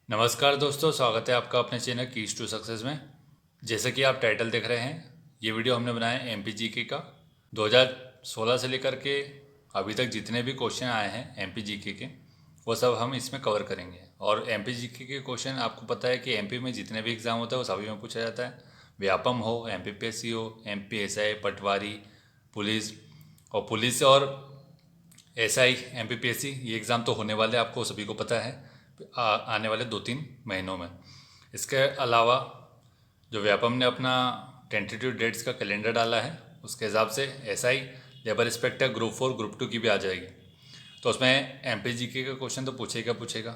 नमस्कार दोस्तों, स्वागत है आपका अपने चैनल कीज टू सक्सेस में। जैसे कि आप टाइटल देख रहे हैं, ये वीडियो हमने बनाया है एमपी जीके का। 2016 से लेकर के अभी तक जितने भी क्वेश्चन आए हैं एमपी जीके के, वो सब हम इसमें कवर करेंगे। और एमपी जीके के क्वेश्चन आपको पता है कि एमपी में जितने भी एग्ज़ाम होता है वो सभी में पूछा जाता है। व्यापम हो, एमपीपीएससी हो, एमपीएसआई, पटवारी, पुलिस और एसआई, एमपीपीएससी, ये एग्ज़ाम तो होने वाले आपको सभी को पता है आने वाले 2-3 महीनों में। इसके अलावा जो व्यापम ने अपना टेंटेटिव डेट्स का कैलेंडर डाला है, उसके हिसाब से SI, labour inspector, group 4, group 2 की भी आ जाएगी। तो उसमें एमपी जीके का क्वेश्चन तो पूछेगा।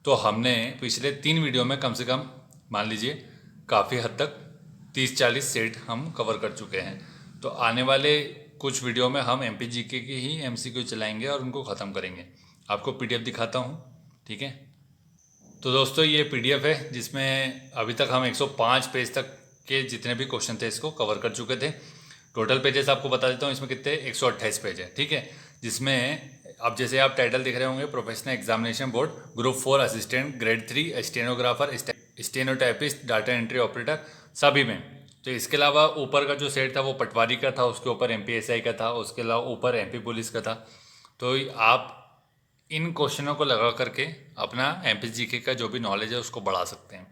तो हमने पिछले 3 वीडियो में कम से कम मान लीजिए काफ़ी हद तक 30-40 सेट हम कवर कर चुके हैं। तो आने वाले कुछ वीडियो में हम एमपी जीके की ही एमसीक्यू चलाएंगे और उनको ख़त्म करेंगे। आपको पीडीएफ दिखाता हूँ, ठीक है। तो दोस्तों ये पीडीएफ है जिसमें अभी तक हम 105 पेज तक के जितने भी क्वेश्चन थे इसको कवर कर चुके थे। टोटल पेजेस आपको बता देता हूँ, इसमें कितने 128 पेज है, ठीक है। जिसमें अब जैसे आप टाइटल देख रहे होंगे, professional examination board, group 4 assistant, grade 3 stenographer, stenotypist, data entry operator, सभी में। तो इसके अलावा ऊपर का जो सेट था वो पटवारी का था, उसके ऊपर एमपीएसआई का था, उसके अलावा ऊपर एमपी पुलिस का था। तो आप इन क्वेश्चनों को लगा करके अपना एमपीजीके का जो भी नॉलेज है उसको बढ़ा सकते हैं।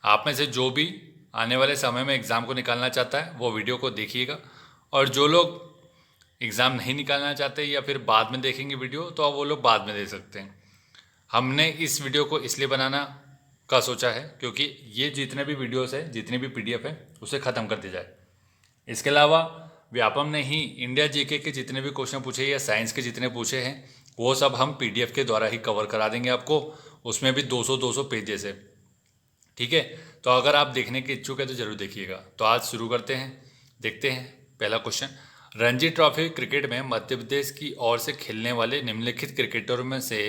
आप में से जो भी आने वाले समय में एग्ज़ाम को निकालना चाहता है वो वीडियो को देखिएगा, और जो लोग एग्ज़ाम नहीं निकालना चाहते या फिर बाद में देखेंगे वीडियो, तो अब वो लोग बाद में दे सकते हैं। हमने इस वीडियो को इसलिए बनाना का सोचा है क्योंकि ये जितने भी वीडियोस है, जितनी भी पीडीएफ है, उसे ख़त्म कर दिया जाए। इसके अलावा व्यापम ने ही इंडिया जीके के जितने भी क्वेश्चन पूछे या साइंस के जितने पूछे हैं वो सब हम पीडीएफ के द्वारा ही कवर करा देंगे आपको। उसमें भी 200-200 पेजेस है, ठीक है। तो अगर आप देखने के इच्छुक है तो ज़रूर देखिएगा। तो आज शुरू करते हैं, देखते हैं पहला क्वेश्चन। रणजी ट्रॉफी क्रिकेट में मध्य प्रदेश की ओर से खेलने वाले निम्नलिखित क्रिकेटरों में से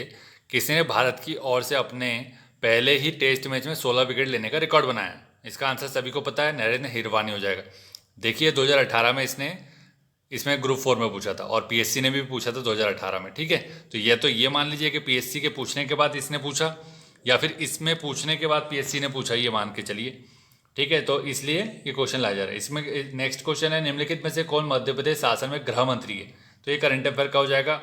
किसने भारत की ओर से अपने पहले ही टेस्ट मैच में 16 विकेट लेने का रिकॉर्ड बनाया? इसका आंसर सभी को पता है, नरेंद्र हिरवानी हो जाएगा। देखिए 2018 में इसमें ग्रुप 4 में पूछा था, और पीएससी ने भी पूछा था 2018 में, ठीक है। तो ये मान लीजिए कि पीएससी के पूछने के बाद इसने पूछा, या फिर इसमें पूछने के बाद पीएससी ने पूछा, ये मान के चलिए, ठीक है। तो इसलिए ये क्वेश्चन लाया जा रहा है। इसमें नेक्स्ट क्वेश्चन है, निम्नलिखित में से कौन मध्य प्रदेश शासन में गृह मंत्री है? तो ये करंट अफेयर का हो जाएगा,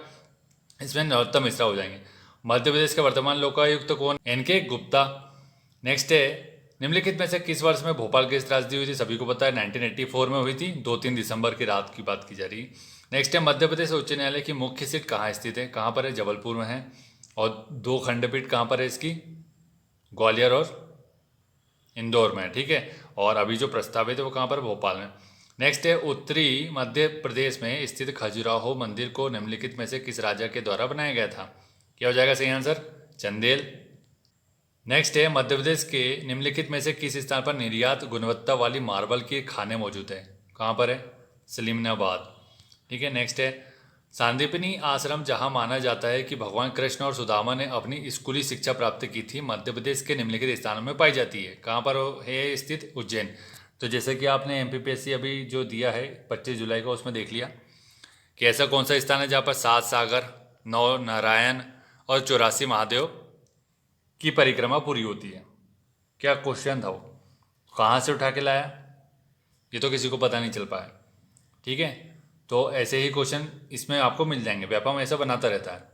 इसमें नरोत्तम मिश्रा हो जाएंगे। मध्य प्रदेश के वर्तमान लोकायुक्त कौन? एनके गुप्ता। नेक्स्ट है, निम्नलिखित में से किस वर्ष में भोपाल गैस त्रासदी हुई थी? सभी को पता है 1984 में हुई थी, 2-3 दिसंबर की रात की बात की जा रही है। नेक्स्ट है, मध्य प्रदेश उच्च न्यायालय की मुख्य सीट कहाँ स्थित है? कहाँ पर है? जबलपुर में है। और 2 खंडपीठ कहाँ पर है इसकी? ग्वालियर और इंदौर में, ठीक है। और अभी जो प्रस्तावित है वो कहाँ पर? भोपाल में। नेक्स्ट है, उत्तरी मध्य प्रदेश में स्थित खजुराहो मंदिर को निम्नलिखित में से किस राजा के द्वारा बनाया गया था? क्या हो जाएगा सही आंसर? चंदेल। नेक्स्ट है, मध्य प्रदेश के निम्नलिखित में से किस स्थान पर निर्यात गुणवत्ता वाली मार्बल के खाने मौजूद है? कहाँ पर है? सलीमनाबाद, ठीक है। नेक्स्ट है, सांदीपनी आश्रम जहाँ माना जाता है कि भगवान कृष्ण और सुदामा ने अपनी स्कूली शिक्षा प्राप्त की थी, मध्य प्रदेश के निम्नलिखित स्थानों में पाई जाती है। कहाँ पर है स्थित? उज्जैन। तो जैसे कि आपने एमपीपीएससी अभी जो दिया है 25 जुलाई का, उसमें देख लिया कि ऐसा कौन सा स्थान है जहाँ पर 7 सागर, 9 नारायण और 84 महादेव की परिक्रमा पूरी होती है। क्या क्वेश्चन था वो, कहाँ से उठा के लाया, ये तो किसी को पता नहीं चल पाया, ठीक है। तो ऐसे ही क्वेश्चन इसमें आपको मिल जाएंगे, व्यापम ऐसा बनाता रहता है,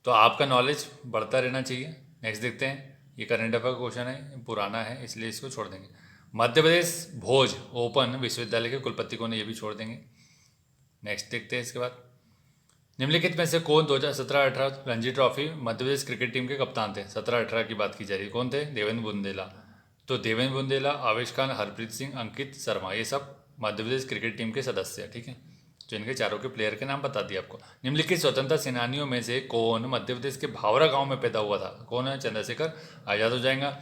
तो आपका नॉलेज बढ़ता रहना चाहिए। नेक्स्ट देखते हैं, ये करंट अफेयर क्वेश्चन है, पुराना है इसलिए इसको छोड़ देंगे। मध्य प्रदेश भोज ओपन विश्वविद्यालय के कुलपति कौन है? ये भी छोड़ देंगे। नेक्स्ट देखते हैं इसके बाद, निम्नलिखित में से कौन 2017-18 Ranji trophy Madhya Pradesh cricket team के कप्तान थे? 17-18 की बात की जा रही है, कौन थे? देवेंद्र बुंदेला। तो देवेंद्र बुंदेला, आवेश खान, हरप्रीत सिंह, अंकित शर्मा, ये सब मध्य प्रदेश क्रिकेट टीम के सदस्य हैं, ठीक है। तो इनके चारों के प्लेयर के नाम बता दिए आपको। निम्नलिखित स्वतंत्रता सेनानियों में से कौन मध्य प्रदेश के भावरा गांव में पैदा हुआ था? कौन है? चंद्रशेखर आजाद हो जाएगा।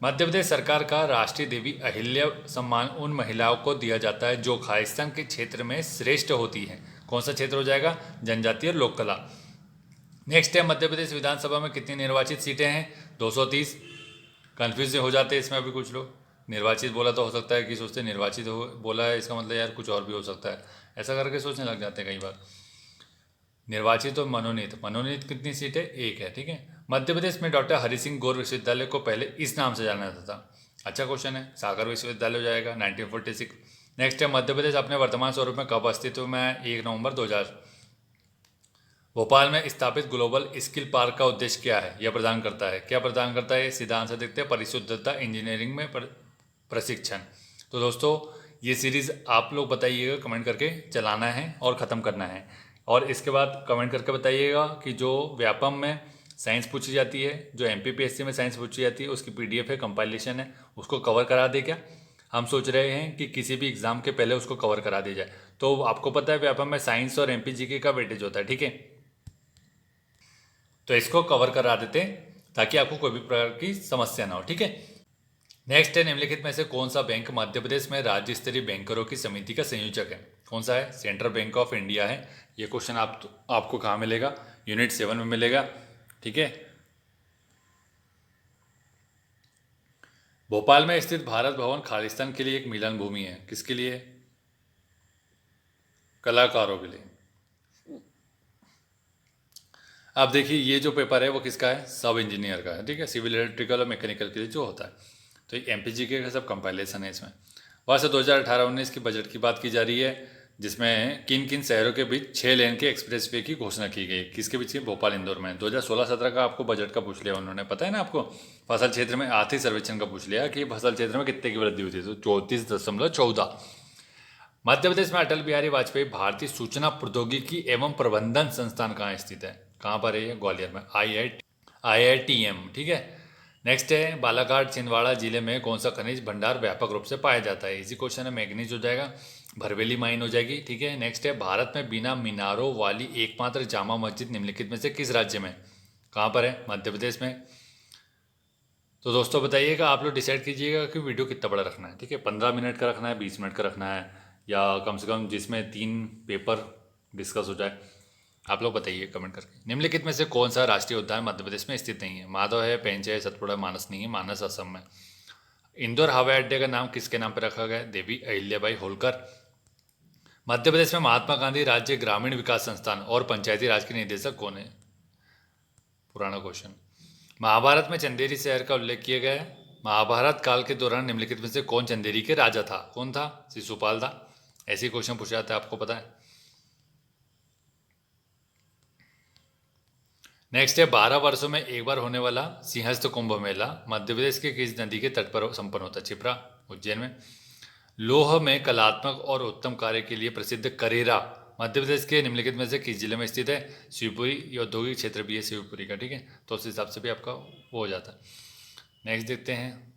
मध्य प्रदेश सरकार का राष्ट्रीय देवी अहिल्या सम्मान उन महिलाओं को दिया जाता है जो खालिस्तान के क्षेत्र में श्रेष्ठ होती हैं। कौन सा क्षेत्र हो जाएगा? जनजातीय और लोक कला। नेक्स्ट है, मध्य प्रदेश विधानसभा में कितनी निर्वाचित सीटें हैं? 230। कन्फ्यूज हो जाते हैं इसमें अभी कुछ लोग, निर्वाचित बोला तो हो सकता है कि सोचते निर्वाचित हो बोला है, इसका मतलब यार कुछ और भी हो सकता है, ऐसा करके सोचने लग जाते हैं कई बार। निर्वाचित और मनोनीत, मनोनीत कितनी सीट है? 1 है, ठीक है। मध्य प्रदेश में डॉक्टर हरि सिंह गौर विश्वविद्यालय को पहले इस नाम से जाना जाता था। अच्छा क्वेश्चन है, सागर विश्वविद्यालय हो जाएगा 1946। नेक्स्ट है, मध्य प्रदेश अपने वर्तमान स्वरूप में कब अस्तित्व में है? 1 नवंबर 2000। भोपाल में स्थापित ग्लोबल स्किल पार्क का उद्देश्य क्या है? यह प्रदान करता है, क्या प्रदान करता है? सीधा आंसर देखते हैं, परिशुद्धता इंजीनियरिंग में प्रशिक्षण। तो दोस्तों ये सीरीज़ आप लोग बताइएगा, कमेंट करके चलाना है और ख़त्म करना है। और इसके बाद कमेंट करके बताइएगा कि जो व्यापम में साइंस पूछी जाती है, जो एमपीपीएससी में साइंस पूछी जाती है, उसकी पीडीएफ है, कंपाइलेशन है, उसको कवर करा दे क्या? हम सोच रहे हैं कि किसी भी एग्ज़ाम के पहले उसको कवर करा दिया जाए। तो आपको पता है व्यापम में साइंस और एमपीजीके का वेटेज होता है, ठीक है? तो इसको कवर करा देते हैं ताकि आपको कोई भी प्रकार की समस्या ना हो, ठीक है? नेक्स्ट है, निम्नलिखित में से कौन सा बैंक मध्य प्रदेश में राज्य स्तरीय बैंकरों की समिति का संयोजक है? कौन सा है? सेंट्रल बैंक ऑफ इंडिया है। ये क्वेश्चन आपको कहाँ मिलेगा? यूनिट 7 में मिलेगा, ठीक है? भोपाल में स्थित भारत भवन खालिस्तान के लिए एक मिलन भूमि है। किसके लिए? कलाकारों के लिए। अब देखिए ये जो पेपर है वो किसका है? सब इंजीनियर का है, ठीक है? सिविल, इलेक्ट्रिकल और मैकेनिकल के लिए जो होता है। तो एमपीजीके का सब कंपाइलेशन है इसमें। वर्ष 2018-19 की बजट की बात की जा रही है, जिसमें किन किन शहरों के बीच 6 लेन के एक्सप्रेसवे की घोषणा की गई। किसके बीच? भोपाल इंदौर में। 2016-17 का आपको बजट का पूछ लिया उन्होंने, पता है ना आपको? फसल क्षेत्र में आर्थिक सर्वेक्षण का पूछ लिया कि फसल क्षेत्र में कितने की वृद्धि हुई थी, तो 34.14। मध्य प्रदेश में अटल बिहारी वाजपेयी भारतीय सूचना प्रौद्योगिकी एवं प्रबंधन संस्थान कहाँ स्थित है? कहाँ पर है ये? ग्वालियर में, IITM, ठीक है? नेक्स्ट है, बालाघाट छिंदवाड़ा जिले में कौन सा खनिज भंडार व्यापक रूप से पाया जाता है? इसी क्वेश्चन है, मैग्नीज हो जाएगा, भरवेली माइन हो जाएगी, ठीक है? नेक्स्ट है, भारत में बिना मीनारों वाली एकमात्र जामा मस्जिद निम्नलिखित में से किस राज्य में? कहाँ पर है? मध्य प्रदेश में। तो दोस्तों बताइएगा, आप लोग डिसाइड कीजिएगा कि वीडियो कितना बड़ा रखना है, ठीक है? 15 मिनट का रखना है, 20 मिनट का रखना है, या कम से कम जिसमें 3 पेपर डिस्कस हो जाए। आप लोग बताइए कमेंट करके। निम्नलिखित में से कौन सा राष्ट्रीय उद्यान मध्य प्रदेश में स्थित नहीं है? माधव है, पेंच है, सतपुड़ा, मानस नहीं है। मानस असम में। इंदौर हवाई अड्डे का नाम किसके नाम पर रखा गया? देवी अहिल्याबाई होलकर। मध्य प्रदेश में महात्मा गांधी राज्य ग्रामीण विकास संस्थान और पंचायती राज के निदेशक कौन है? पुराना क्वेश्चन। महाभारत में चंदेरी शहर का उल्लेख किया गया है। महाभारत काल के दौरान निम्नलिखित में से कौन चंदेरी के राजा था? कौन था? शिशुपाल था। ऐसे क्वेश्चन पूछा जाता है, आपको पता है। नेक्स्ट है, 12 वर्षों में एक बार होने वाला सिंहस्थ कुंभ मेला मध्य प्रदेश के किस नदी के तट पर संपन्न होता है? क्षिप्रा, उज्जैन में। लोह में कलात्मक और उत्तम कार्य के लिए प्रसिद्ध करेरा मध्य प्रदेश के निम्नलिखित में से किस जिले में स्थित है? शिवपुरी। ये औद्योगिक क्षेत्र भी है शिवपुरी का, ठीक है? तो उस हिसाब से भी आपका वो हो जाता है। नेक्स्ट देखते हैं,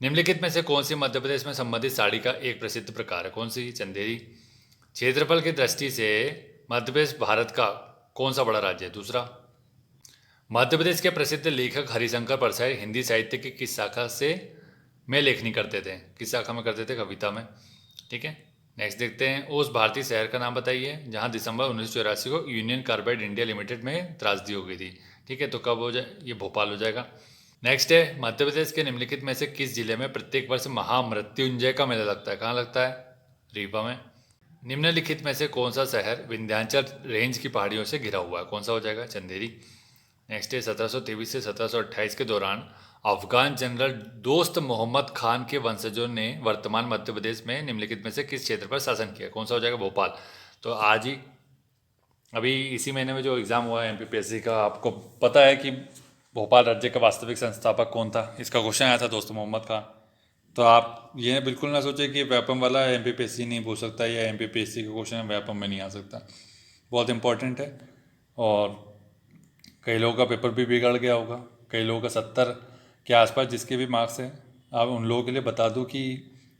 निम्नलिखित में से कौन सी मध्य प्रदेश में संबंधित साड़ी का एक प्रसिद्ध प्रकार है? कौन सी? चंदेरी। क्षेत्रफल की दृष्टि से मध्य प्रदेश भारत का कौन सा बड़ा राज्य है? दूसरा। मध्य प्रदेश के प्रसिद्ध लेखक हरिशंकर परसाई हिंदी साहित्य की किस शाखा से में लेखनी करते थे? किस शाखा में करते थे? कविता में, ठीक है? नेक्स्ट देखते हैं, उस भारतीय शहर का नाम बताइए जहां दिसंबर 1984 को यूनियन कार्बाइड इंडिया लिमिटेड में त्रासदी हो गई थी, ठीक है? तो कब हो जाए? ये भोपाल हो जाएगा। नेक्स्ट है, मध्य प्रदेश के निम्नलिखित में से किस जिले में प्रत्येक वर्ष महामृत्युंजय का मेला लगता है? कहाँ लगता है? रीवा में। निम्नलिखित में से कौन सा शहर विंध्याचल रेंज की पहाड़ियों से घिरा हुआ है? कौन सा हो जाएगा? चंदेरी। नेक्स्ट है, 1723 से 1728 के दौरान अफगान जनरल दोस्त मोहम्मद खान के वंशजों ने वर्तमान मध्य प्रदेश में निम्नलिखित में से किस क्षेत्र पर शासन किया? कौन सा हो जाएगा? भोपाल। तो आज ही अभी इसी महीने में जो एग्ज़ाम हुआ है एमपीपीएससी का, आपको पता है कि भोपाल राज्य का वास्तविक संस्थापक कौन था? इसका क्वेश्चन आया था दोस्त मोहम्मद खान। तो आप ये बिल्कुल ना सोचें कि व्यापम वाला एमपीपीएससी नहीं पूछ सकता या एमपीपीएससी का क्वेश्चन व्यापम में नहीं आ सकता। बहुत इंपॉर्टेंट है। और कई लोगों का पेपर भी बिगड़ गया होगा, कई लोगों का 70 के आसपास जिसके भी मार्क्स हैं, आप उन लोगों के लिए बता दो कि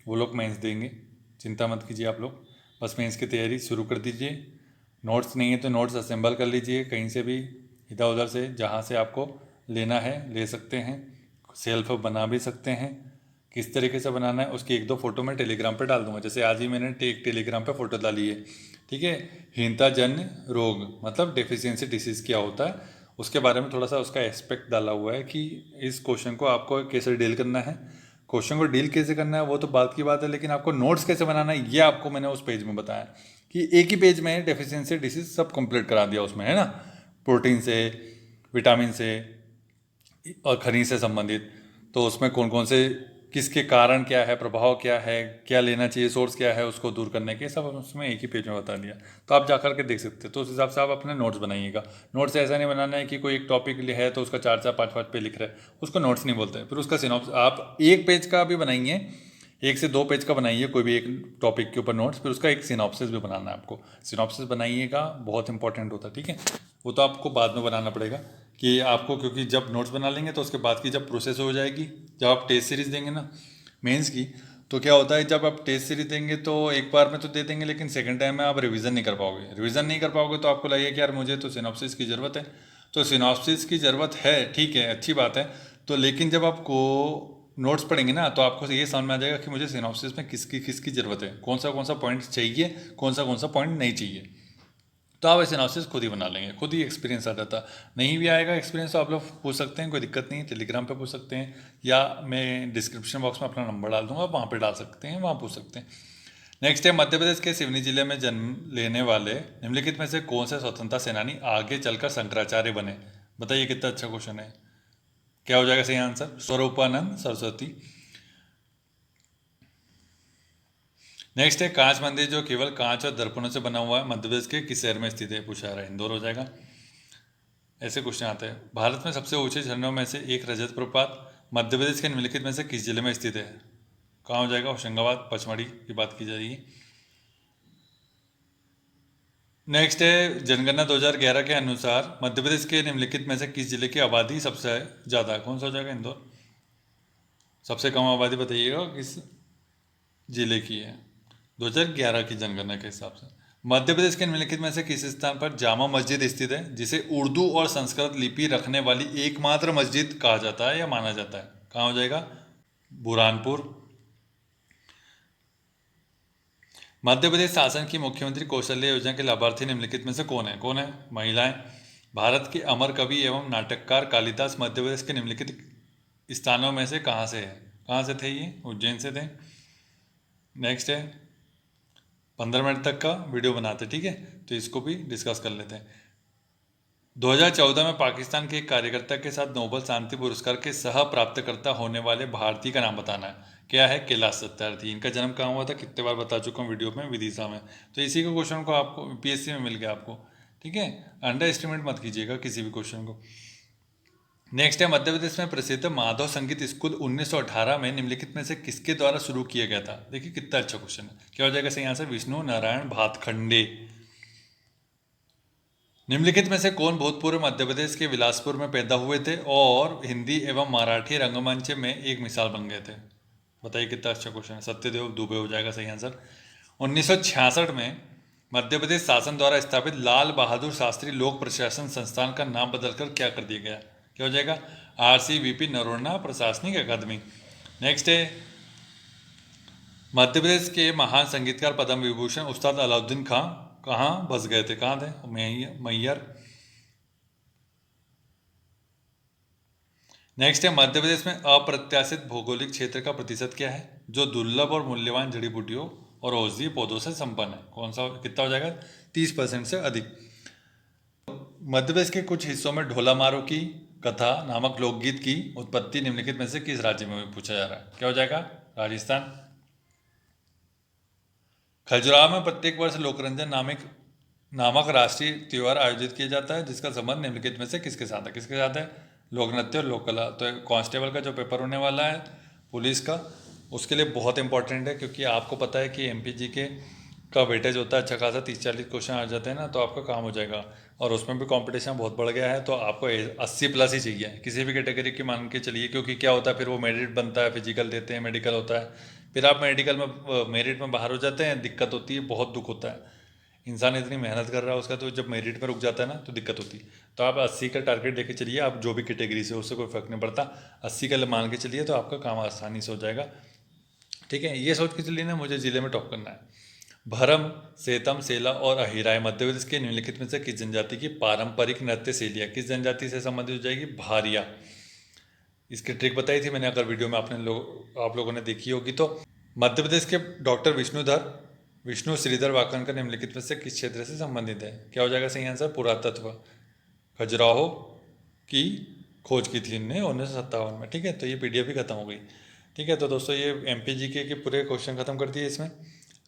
वो लोग मेंस देंगे। चिंता मत कीजिए, आप लोग बस मेंस की तैयारी शुरू कर दीजिए। नोट्स नहीं है तो नोट्स असेंबल कर लीजिए कहीं से भी, इधर उधर से, जहाँ से आपको लेना है ले सकते हैं। सेल्फ बना भी सकते हैं। किस तरीके से बनाना है उसकी 1-2 फोटो मैं टेलीग्राम पे डाल दूंगा। जैसे आज ही मैंने एक टेलीग्राम पे फोटो डाली है, ठीक है? हीनताजन्य रोग मतलब डेफिशिएंसी डिसीज़ क्या होता है, उसके बारे में थोड़ा सा उसका एस्पेक्ट डाला हुआ है कि इस क्वेश्चन को आपको कैसे डील करना है। क्वेश्चन को डील कैसे करना है वो तो बात की बात है, लेकिन आपको नोट्स कैसे बनाना है ये आपको मैंने उस पेज में बताया कि एक ही पेज में डेफिशिएंसी डिसीज सब कंप्लीट करा दिया उसमें, है ना? प्रोटीन से विटामिन से और खनिज से संबंधित, तो उसमें कौन कौन से, किसके कारण क्या है, प्रभाव क्या है, क्या लेना चाहिए, सोर्स क्या है उसको दूर करने के, सब उसमें एक ही पेज में बता दिया। तो आप जा कर के देख सकते हैं। तो उस हिसाब से आप अपने नोट्स बनाइएगा। नोट्स ऐसा नहीं बनाना है कि कोई एक टॉपिक है तो उसका 4-4 5-5 पे लिख रहे हैं, उसको नोट्स नहीं बोलते। फिर उसका सिनॉप्स आप एक पेज का भी बनाइए, 1 से 2 पेज का बनाइए कोई भी एक टॉपिक के ऊपर नोट्स, फिर उसका एक सिनॉप्सिस भी बनाना है आपको। सिनॉप्सिस बनाइएगा, बहुत इंपॉर्टेंट होता है, ठीक है। वो तो आपको बाद में बनाना पड़ेगा कि आपको, क्योंकि जब नोट्स बना लेंगे तो उसके बाद की जब प्रोसेस हो जाएगी, जब आप टेस्ट सीरीज देंगे ना मेंस की, तो क्या होता है जब आप टेस्ट सीरीज देंगे तो एक बार में तो दे देंगे, लेकिन सेकंड टाइम में आप रिवीजन नहीं कर पाओगे। रिवीजन नहीं कर पाओगे तो आपको लगेगा कि यार मुझे तो सिनॉप्सिस की ज़रूरत है। तो सिनॉप्सिस की ज़रूरत है, ठीक है, अच्छी बात है। तो लेकिन जब आपको नोट्स पढ़ेंगे ना तो आपको ये समझ में आ जाएगा कि मुझे सिनॉप्सिस में किसकी किसकी ज़रूरत है, कौन सा पॉइंट चाहिए, कौन सा पॉइंट नहीं चाहिए। तो आप सिनॉप्सिस खुद ही बना लेंगे, खुद ही एक्सपीरियंस आ जाता। नहीं भी आएगा एक्सपीरियंस तो आप लोग पूछ सकते हैं, कोई दिक्कत नहीं है, टेलीग्राम पे पूछ सकते हैं, या मैं डिस्क्रिप्शन बॉक्स में अपना नंबर डाल दूंगा, वहाँ पे डाल सकते हैं, वहाँ पूछ सकते हैं। नेक्स्ट है, मध्य प्रदेश के सिवनी जिले में जन्म लेने वाले निम्नलिखित में से कौन से स्वतंत्रता सेनानी आगे चलकर शंकराचार्य बने। बताइए, कितना अच्छा क्वेश्चन है। क्या हो जाएगा सही आंसर? स्वरूपानंद सरस्वती। नेक्स्ट है, कांच मंदिर जो केवल कांच और दर्पणों से बना हुआ है मध्य प्रदेश के किस शहर में स्थित है, पूछा जा रहा है। इंदौर हो जाएगा। ऐसे क्वेश्चन आते हैं। भारत में सबसे ऊंचे झरनों में से एक रजत प्रपात मध्य प्रदेश के निम्नलिखित में से किस जिले में स्थित है? कहाँ हो जाएगा? होशंगाबाद, पचमढ़ी की बात की जाएगी। नेक्स्ट है, जनगणना 2011 के अनुसार मध्य प्रदेश के निम्नलिखित में से किस जिले की आबादी सबसे ज़्यादा है? कौन सा हो जाएगा? इंदौर। सबसे कम आबादी बताइएगा किस जिले की है 2011 की जनगणना के हिसाब से। मध्य प्रदेश के निम्नलिखित में से किस स्थान पर जामा मस्जिद स्थित है जिसे उर्दू और संस्कृत लिपि रखने वाली एकमात्र मस्जिद कहा जाता है या माना जाता है? कहाँ हो जाएगा? बुरहानपुर। मध्य प्रदेश शासन की मुख्यमंत्री कौशल्य योजना के लाभार्थी निम्नलिखित में से कौन है? कौन है? महिलाएं। भारत के अमर कवि एवं नाटककार कालिदास मध्य प्रदेश के निम्नलिखित स्थानों में से कहाँ से है? कहाँ से थे ये? उज्जैन से थे। नेक्स्ट है, 15 मिनट तक का वीडियो बनाते, ठीक है, तो इसको भी डिस्कस कर लेते हैं। 2014 में पाकिस्तान के एक कार्यकर्ता के साथ नोबेल शांति पुरस्कार के सह प्राप्तकर्ता होने वाले भारतीय का नाम बताना है। क्या है? कैलाश सत्यार्थी। इनका जन्म कहाँ हुआ था? कितने बार बता चुका हूँ वीडियो में, विदिशा में। तो इसी के क्वेश्चन को आपको पीएससी में मिल गया आपको, ठीक है। अंडर एस्टिमेट मत कीजिएगा किसी भी क्वेश्चन को। नेक्स्ट है, मध्य प्रदेश में प्रसिद्ध माधव संगीत स्कूल 1918 में निम्नलिखित में से किसके द्वारा शुरू किया गया था? देखिए कितना अच्छा क्वेश्चन है। क्या हो जाएगा सही आंसर? विष्णु नारायण भातखंडे। निम्नलिखित में से कौन भूतपूर्व मध्य प्रदेश के बिलासपुर में पैदा हुए थे और हिंदी एवं मराठी रंगमंच में एक मिसाल बन गए थे? बताइए कितना अच्छा क्वेश्चन है। सत्यदेव दुबे हो जाएगा सही आंसर। 1966 में मध्य प्रदेश शासन द्वारा स्थापित लाल बहादुर शास्त्री लोक प्रशासन संस्थान का नाम बदलकर क्या कर दिया गया? क्या हो जाएगा? RCVP नरोन्ना प्रशासनिक अकादमी। नेक्स्ट है, मध्य प्रदेश के महान संगीतकार पद्म विभूषण उस्ताद अलाउद्दीन खां कहाँ बस गए थे? कहाँ थे? मैयर। नेक्स्ट है, मध्य प्रदेश में अप्रत्याशित भौगोलिक क्षेत्र का प्रतिशत क्या है जो दुर्लभ और मूल्यवान जड़ी बूटियों और औषधीय पौधों से संपन्न है? कौन सा, कितना हो जाएगा? 30% से अधिक। मध्य प्रदेश के कुछ हिस्सों में ढोला मारू की कथा नामक लोकगीत की उत्पत्ति निम्नलिखित में से किस राज्य में हुई? पूछा जा रहा है। क्या हो जाएगा? राजस्थान। खजुराहो में प्रत्येक वर्ष लोकरंजन नामक राष्ट्रीय त्योहार आयोजित किया जाता है जिसका संबंध निम्नलिखित में से किसके साथ है? किसके साथ है? लोक नृत्य और लोक कला। तो कांस्टेबल का जो पेपर होने वाला है पुलिस का, उसके लिए बहुत इंपॉर्टेंट है, क्योंकि आपको पता है कि MPG का वेटेज होता है अच्छा खासा, 30-40 क्वेश्चन आ जाते हैं ना, तो आपका काम हो जाएगा। और उसमें भी कंपटीशन बहुत बढ़ गया है, तो आपको 80+ ही चाहिए किसी भी कैटेगरी की, मान के चलिए। क्योंकि क्या होता है फिर वो मेरिट बनता है, फिजिकल देते हैं, मेडिकल होता है, फिर आप मेडिकल में मेरिट में बाहर हो जाते हैं, दिक्कत होती है, बहुत दुख होता है। इंसान इतनी मेहनत कर रहा है उसका, तो जब मेरिट में रुक जाता है ना तो दिक्कत होती है। तो आप 80 का टारगेट लेके चलिए, आप जो भी कैटेगरी से, उससे कोई फर्क नहीं पड़ता। 80 का मान के चलिए तो आपका काम आसानी से हो जाएगा, ठीक है। ये सोच के चलिए ना, मुझे जिले में टॉप करना है। भरम, सेतम, सेला और अहिराय मध्य प्रदेश के निम्नलिखित में से किस जनजाति की पारंपरिक नृत्य शैलियाँ? किस जनजाति से संबंधित हो जाएगी? भारिया। इसकी ट्रिक बताई थी मैंने, अगर वीडियो में आप लोगों ने देखी होगी तो। मध्य प्रदेश के डॉक्टर विष्णु श्रीधर वाकणकर निम्नलिखित में से किस क्षेत्र से संबंधित है? क्या हो जाएगा सही आंसर? पुरातत्व। खजुराहो की खोज की थी इनने 1957 में। ठीक है, तो ये PDF भी ख़त्म हो गई। ठीक है, तो दोस्तों ये MPGK के पूरे क्वेश्चन ख़त्म कर दिए इसमें।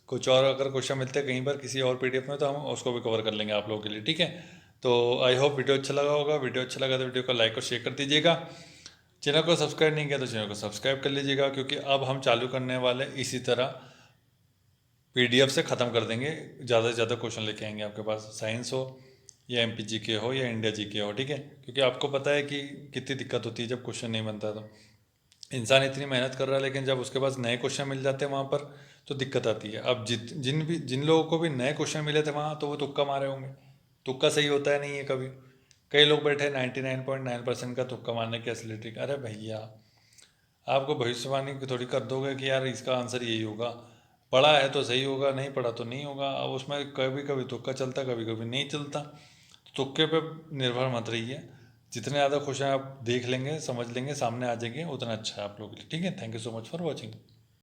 कुछ और अगर क्वेश्चन मिलते हैं कहीं पर किसी और PDF में तो हम उसको भी कवर कर लेंगे आप लोगों के लिए। ठीक है, तो आई होप वीडियो अच्छा लगा होगा। वीडियो अच्छा लगा तो वीडियो को लाइक और शेयर कर दीजिएगा। चैनल को सब्सक्राइब नहीं किया तो चैनल को सब्सक्राइब कर लीजिएगा, क्योंकि अब हम चालू करने वाले इसी तरह PDF से ख़त्म कर देंगे। ज़्यादा से ज़्यादा क्वेश्चन लेके आएंगे आपके पास, साइंस हो या MPGK हो या इंडिया GK हो। ठीक है, क्योंकि आपको पता है कि कितनी दिक्कत होती है जब क्वेश्चन नहीं बनता। तो इंसान इतनी मेहनत कर रहा है, लेकिन जब उसके पास नए क्वेश्चन मिल जाते हैं वहाँ पर तो दिक्कत आती है। अब जिन लोगों को भी नए क्वेश्चन मिले थे वहाँ, तो वो तुक्का मारे होंगे। तुक्का सही होता है नहीं है कभी। कई लोग बैठे 99.9% का तुक्का मारने की असलिटी। अरे भैया, आपको भविष्यवाणी थोड़ी कर दोगे कि यार इसका आंसर यही होगा। पढ़ा है तो सही होगा, नहीं पढ़ा तो नहीं होगा। अब उसमें कभी कभी तुक्का चलता, कभी कभी नहीं चलता। तुक्के पे निर्भर मत रहिए। जितने ज़्यादा क्वेश्चन आप देख लेंगे, समझ लेंगे, सामने आ जाएंगे, उतना अच्छा है आप लोगों के लिए। ठीक है, thank you so much for watching.